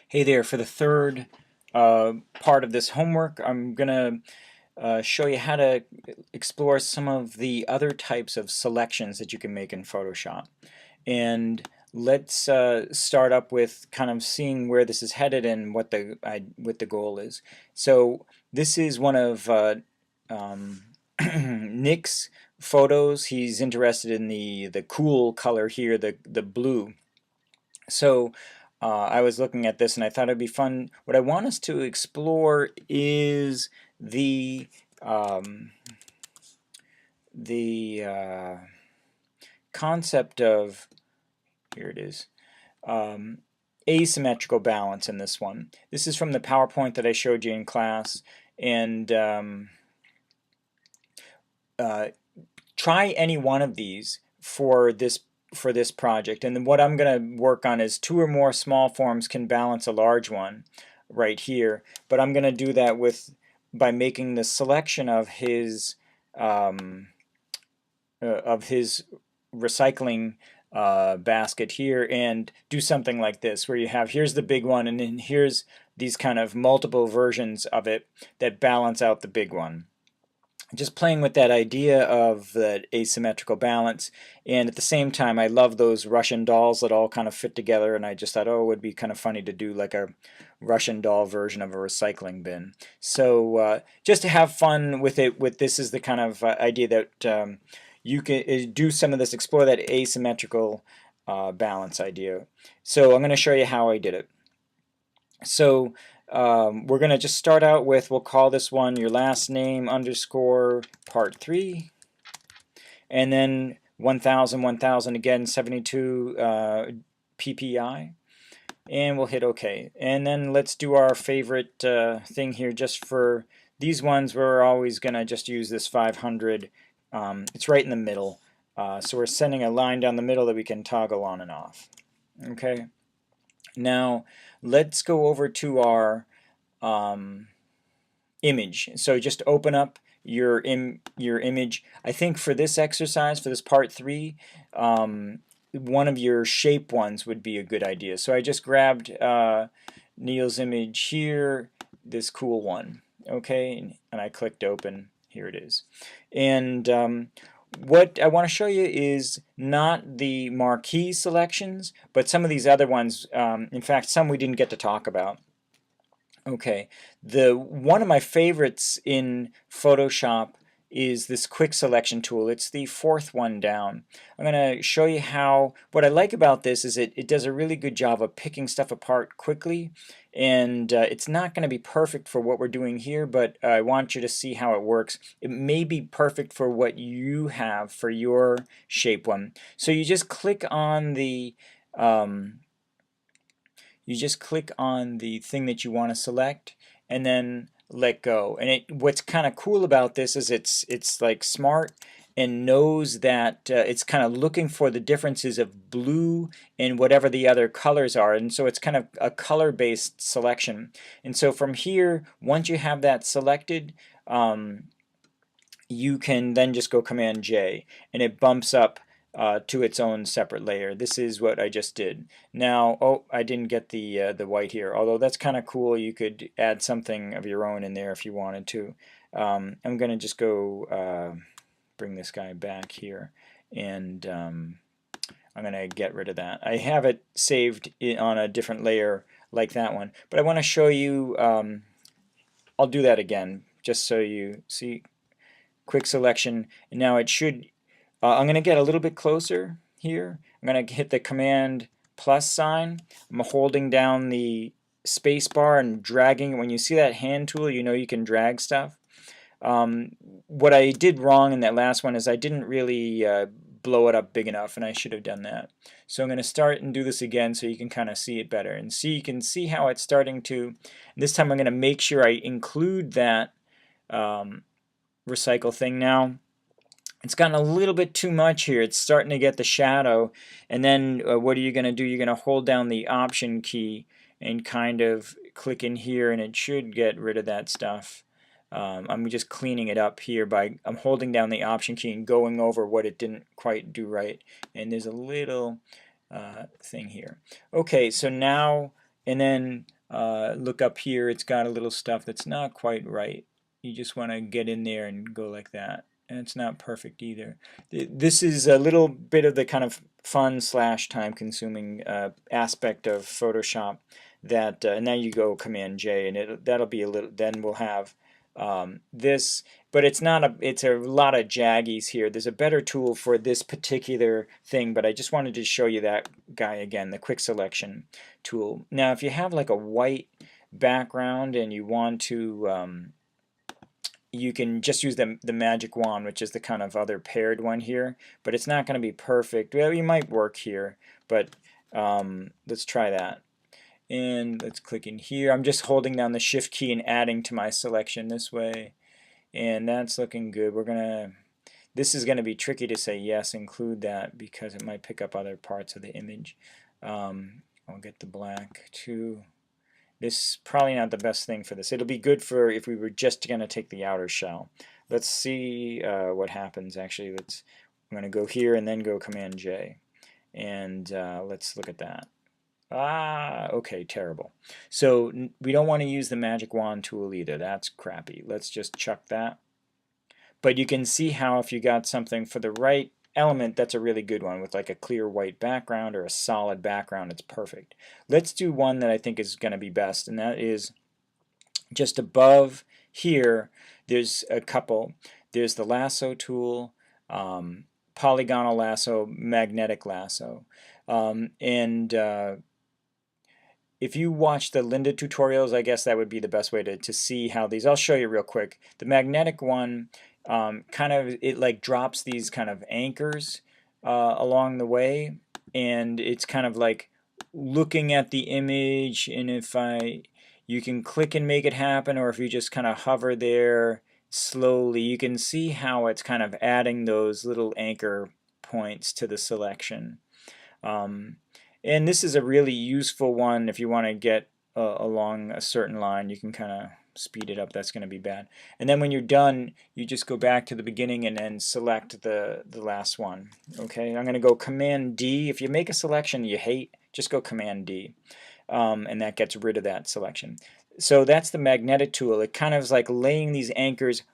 Hey there, for the third part of this homework, I'm going to show you how to explore some of the other types of selections that you can make in Photoshop. And let's start up with kind of seeing where this is headed and what the goal is. So this is one of Nick's photos. He's interested in the cool color here, the blue. So I was looking at this and I thought it'd be fun. What I want us to explore is um, the concept of, here it is, asymmetrical balance in this one. This is from the PowerPoint that I showed you in class, and try any one of these for this project. And then what I'm going to work on is two or more small forms can balance a large one right here. But I'm going to do that by making the selection of his recycling basket here, and do something like this where you have, here's the big one, and then here's these kind of multiple versions of it that balance out the big one. Just playing with that idea of that asymmetrical balance, and at the same time I love those Russian dolls that all kind of fit together, and I just thought, oh, it would be kind of funny to do like a Russian doll version of a recycling bin. So just to have fun with it, this is the kind of idea that you can do some of this, explore that asymmetrical balance idea. So I'm going to show you how I did it. So we're going to just start out with, we'll call this one your last name underscore part 3, and then 1000, 1000 again, 72 ppi, and we'll hit OK. And then let's do our favorite thing here. Just for these ones, we're always going to just use this 500. It's right in the middle, so we're sending a line down the middle that we can toggle on and off. Okay. Now let's go over to our image. So just open up your image. I think for this exercise, for this part 3, one of your shape ones would be a good idea. So I just grabbed Neil's image here, this cool one. Okay, and I clicked open. Here it is. And what I want to show you is not the marquee selections, but some of these other ones. In fact, some we didn't get to talk about. Okay, one of my favorites in Photoshop is this quick selection tool. It's the fourth one down. I'm going to show you how, what I like about this is it does a really good job of picking stuff apart quickly, and it's not going to be perfect for what we're doing here, but I want you to see how it works. It may be perfect for what you have for your shape one. So you just click on the thing that you want to select, and then let go. And what's kind of cool about this is it's like smart and knows that it's kind of looking for the differences of blue and whatever the other colors are, and so it's kind of a color-based selection. And so from here, once you have that selected, you can then just go Command J, and it bumps up to its own separate layer. This is what I just did. Now, oh, I didn't get the white here, although that's kind of cool. You could add something of your own in there if you wanted to. I'm going to just go bring this guy back here, and I'm going to get rid of that. I have it saved on a different layer like that one, but I want to show you, I'll do that again just so you see. Quick selection, and now it should, I'm going to get a little bit closer here. I'm going to hit the Command plus sign. I'm holding down the space bar and dragging. When you see that hand tool, you know you can drag stuff. What I did wrong in that last one is I didn't really blow it up big enough, and I should have done that. So I'm going to start and do this again so you can kind of see it better. And you can see how it's starting to, this time I'm going to make sure I include that recycle thing. Now it's gotten a little bit too much here. It's starting to get the shadow, and then what are you going to do? You're going to hold down the Option key and kind of click in here, and it should get rid of that stuff. I'm just cleaning it up here by I'm holding down the Option key and going over what it didn't quite do right, and there's a little thing here. Okay, so now, and then look up here, it's got a little stuff that's not quite right. You just want to get in there and go like that. And it's not perfect either. This is a little bit of the kind of fun slash time consuming aspect of Photoshop that now you go Command J and that'll be a little, then we'll have this, but it's not a, it's a lot of jaggies here. There's a better tool for this particular thing, but I just wanted to show you that guy again, the quick selection tool. Now if you have like a white background and you want to you can just use the magic wand, which is the kind of other paired one here, but it's not going to be perfect. Well, you might work here, but let's try that. And let's click in here. I'm just holding down the shift key and adding to my selection this way, and that's looking good. This is going to be tricky to say yes, include that, because it might pick up other parts of the image. I'll get the black too. This is probably not the best thing for this. It'll be good for if we were just going to take the outer shell. Let's see what happens. Actually, I'm going to go here and then go Command J, and let's look at that. Okay, terrible. So we don't want to use the magic wand tool either. That's crappy. Let's just chuck that. But you can see how if you got something for the right element, that's a really good one with like a clear white background or a solid background. It's perfect. Let's do one that I think is going to be best, and that is just above here. There's a couple. There's the lasso tool, polygonal lasso, magnetic lasso, and if you watch the Lynda tutorials, I guess that would be the best way to see how these. I'll show you real quick. The magnetic one kind of, it like drops these kind of anchors along the way, and it's kind of like looking at the image, and you can click and make it happen, or if you just kind of hover there slowly, you can see how it's kind of adding those little anchor points to the selection. And this is a really useful one if you want to get along a certain line. You can kind of speed it up. That's going to be bad. And then when you're done, you just go back to the beginning and then select the last one. Okay, I'm going to go Command D. If you make a selection you hate, just go Command D, and that gets rid of that selection. So that's the magnetic tool. It kind of is like laying these anchors,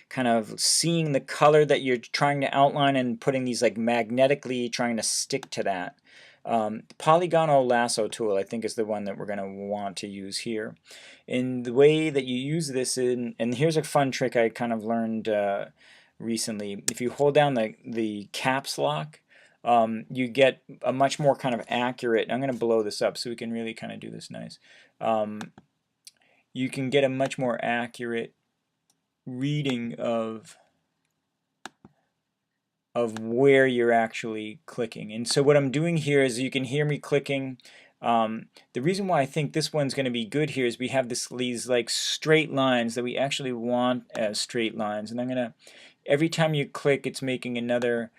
kind of seeing the color that you're trying to outline and putting these like magnetically trying to stick to that. Polygonal lasso tool I think is the one that we're going to want to use here. And the way that you use this and here's a fun trick I kind of learned recently. If you hold down the caps lock, you get a much more kind of accurate, I'm going to blow this up so we can really kind of do this nice. You can get a much more accurate reading of where you're actually clicking. And so what I'm doing here is you can hear me clicking. The reason why I think this one's going to be good here is we have these like straight lines that we actually want as straight lines, and I'm going to, every time you click it's making another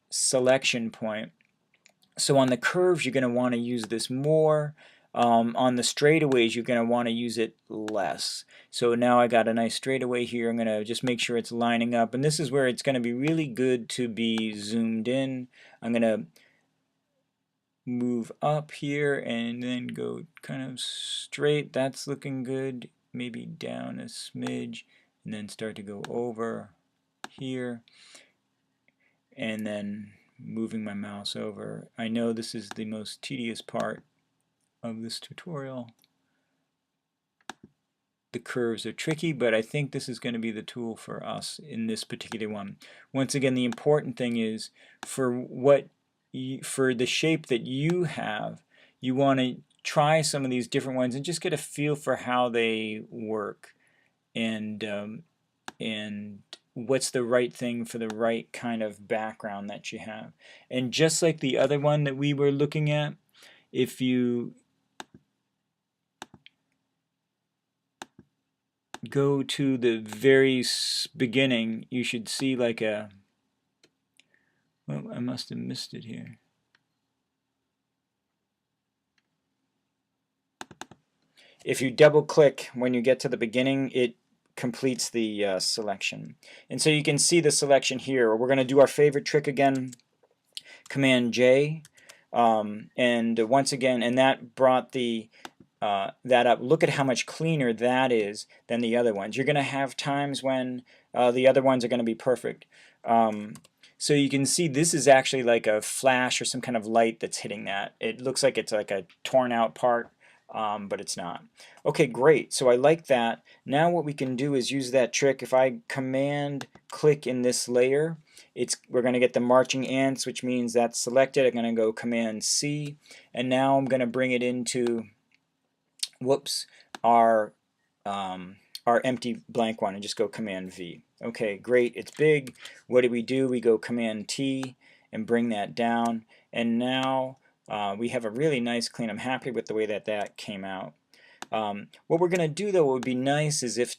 selection point. So on the curves you're going to want to use this more. On the straightaways you're going to want to use it less. So now I got a nice straightaway here. I'm going to just make sure it's lining up, and this is where it's going to be really good to be zoomed in. I'm going to move up here and then go kind of straight. That's looking good. Maybe down a smidge and then start to go over here and then moving my mouse over. I know this is the most tedious part of this tutorial. The curves are tricky, but I think this is going to be the tool for us in this particular one. Once again, the important thing is for the shape that you have, you want to try some of these different ones and just get a feel for how they work and what's the right thing for the right kind of background that you have. And just like the other one that we were looking at, if you go to the very beginning, you should see like a, well, I must have missed it here. If you double click when you get to the beginning, it completes the selection. And so you can see the selection here. We're going to do our favorite trick again, Command J. And once again, and that brought the that up. Look at how much cleaner that is than the other ones. You're going to have times when the other ones are going to be perfect. So you can see this is actually like a flash or some kind of light that's hitting that. It looks like it's like a torn out part, but it's not. Okay, great. So I like that. Now what we can do is use that trick. If I command click in this layer, we're going to get the marching ants, which means that's selected. I'm going to go command C, and now I'm going to bring it into our empty blank one and just go command V. Okay, great, it's big. What do? We go command T and bring that down, and now we have a really nice clean. I'm happy with the way that that came out. What we're going to do though, what would be nice is if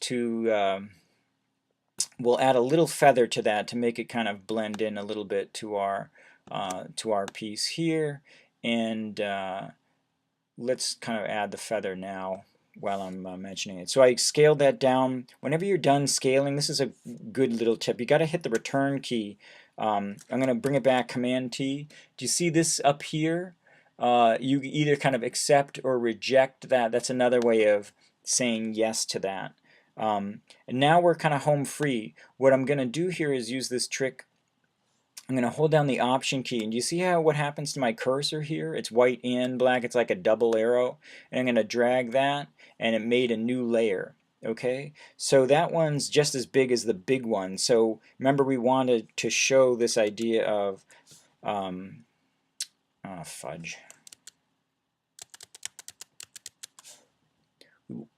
we'll add a little feather to that to make it kind of blend in a little bit to our piece here, and let's kind of add the feather now while I'm mentioning it. So I scaled that down. Whenever you're done scaling, this is a good little tip. You got to hit the return key. I'm going to bring it back, Command T. Do you see this up here? You either kind of accept or reject that. That's another way of saying yes to that. And now we're kind of home free. What I'm going to do here is use this trick. I'm going to hold down the Option key, and do you see what happens to my cursor here? It's white and black. It's like a double arrow. And I'm going to drag that, and it made a new layer. Okay, so that one's just as big as the big one. So remember, we wanted to show this idea of fudge.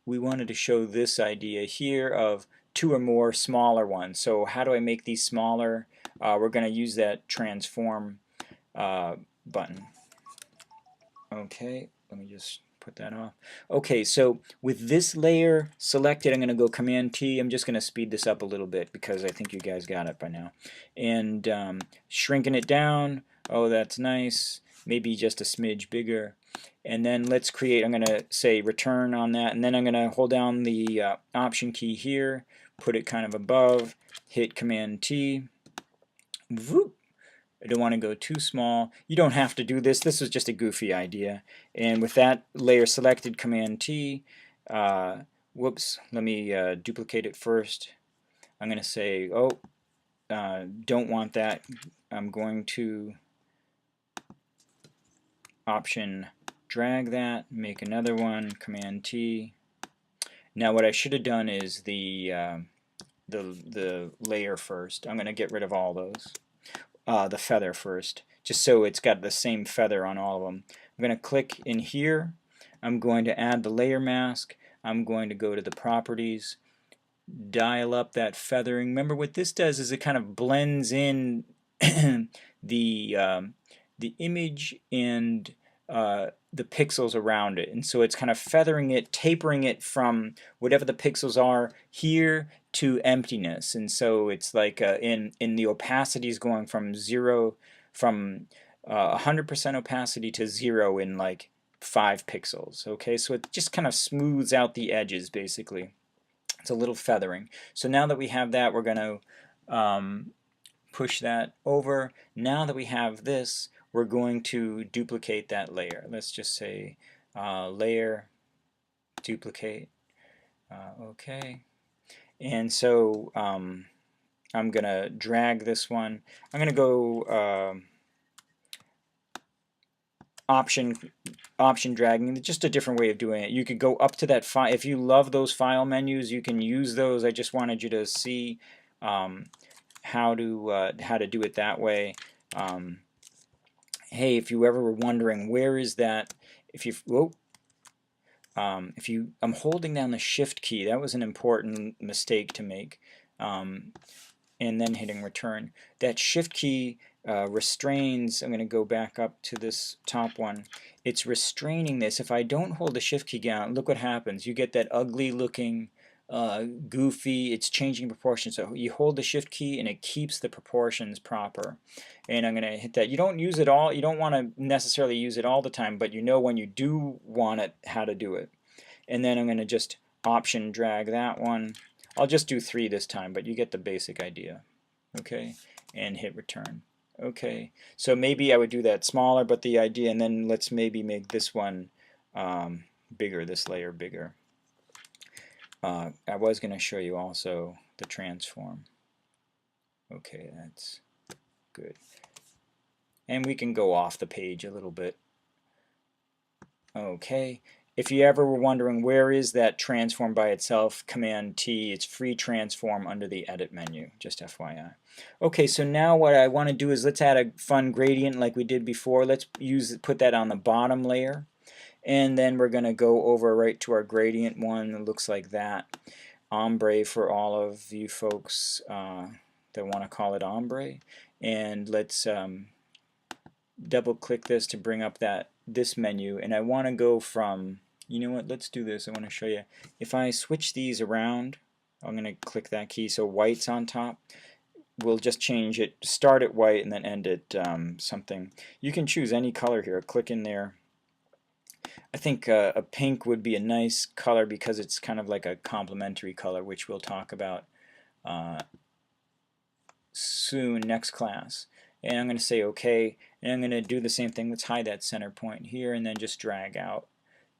We wanted to show this idea here of two or more smaller ones. So how do I make these smaller? We're going to use that transform button. Okay, let me just put that off. Okay, so with this layer selected, I'm going to go Command T. I'm just going to speed this up a little bit because I think you guys got it by now. And shrinking it down. Oh, that's nice. Maybe just a smidge bigger. And then let's create, I'm going to say return on that, and then I'm going to hold down the Option key here, put it kind of above, hit Command T. Whoop. I don't want to go too small. You don't have to do this. This was just a goofy idea. And with that layer selected, Command T. Whoops, let me duplicate it first. I'm going to say, oh, don't want that. I'm going to Option drag that, make another one, Command T. Now what I should have done is the layer first. I'm going to get rid of all those. The feather first, just so it's got the same feather on all of them. I'm going to click in here. I'm going to add the layer mask. I'm going to go to the properties, dial up that feathering. Remember what this does is it kind of blends in the image and the pixels around it, and so it's kind of feathering it, tapering it from whatever the pixels are here to emptiness. And so it's like in the opacities going from 100% opacity to 0 in like 5 pixels. Okay, so it just kind of smooths out the edges basically. It's a little feathering. So now that we have that, we're going to push that over. Now that we have this, we're going to duplicate that layer. Let's just say layer, duplicate. Okay. And so I'm going to drag this one. I'm going to go option dragging, just a different way of doing it. You could go up to that file. If you love those file menus, you can use those. I just wanted you to see how to do it that way. Hey, if you ever were wondering where is that, I'm holding down the Shift key. That was an important mistake to make, and then hitting return. That Shift key restrains. I'm going to go back up to this top one. It's restraining this. If I don't hold the Shift key down, look what happens. You get that ugly looking goofy, it's changing proportions. So you hold the Shift key and it keeps the proportions proper. And I'm going to hit that. You don't use it all. You don't want to necessarily use it all the time, but you know when you do want it, how to do it. And then I'm going to just Option drag that one. I'll just do 3 this time, but you get the basic idea. Okay, and hit return. Okay, so maybe I would do that smaller, but the idea, and then let's maybe make this one bigger, this layer bigger. I was going to show you also the transform. Okay, that's good. And we can go off the page a little bit. Okay, if you ever were wondering where is that transform by itself, Command T, it's free transform under the edit menu, just FYI. Okay, so now what I want to do is let's add a fun gradient like we did before. Let's put that on the bottom layer, and then we're going to go over right to our gradient one that looks like that. Ombre for all of you folks that want to call it ombre, and let's double click this to bring up this menu, and I want to go from, you know what, let's do this. I want to show you. If I switch these around, I'm going to click that key so white's on top. We'll just change it, start at white and then end at something. You can choose any color here. Click in there. I think a pink would be a nice color because it's kind of like a complementary color, which we'll talk about soon, next class. And I'm going to say OK, and I'm going to do the same thing. Let's hide that center point here and then just drag out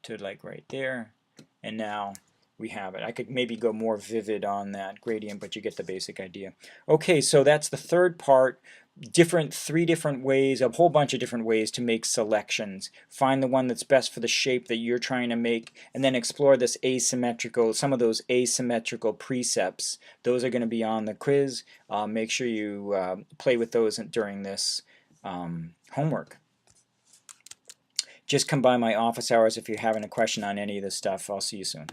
to like right there, and now we have it. I could maybe go more vivid on that gradient, but you get the basic idea. Okay, so that's the third part. Three different ways, a whole bunch of different ways to make selections. Find the one that's best for the shape that you're trying to make, and then explore this asymmetrical, some of those asymmetrical precepts. Those are going to be on the quiz. Make sure you play with those during this homework. Just come by my office hours if you're having a question on any of this stuff. I'll see you soon.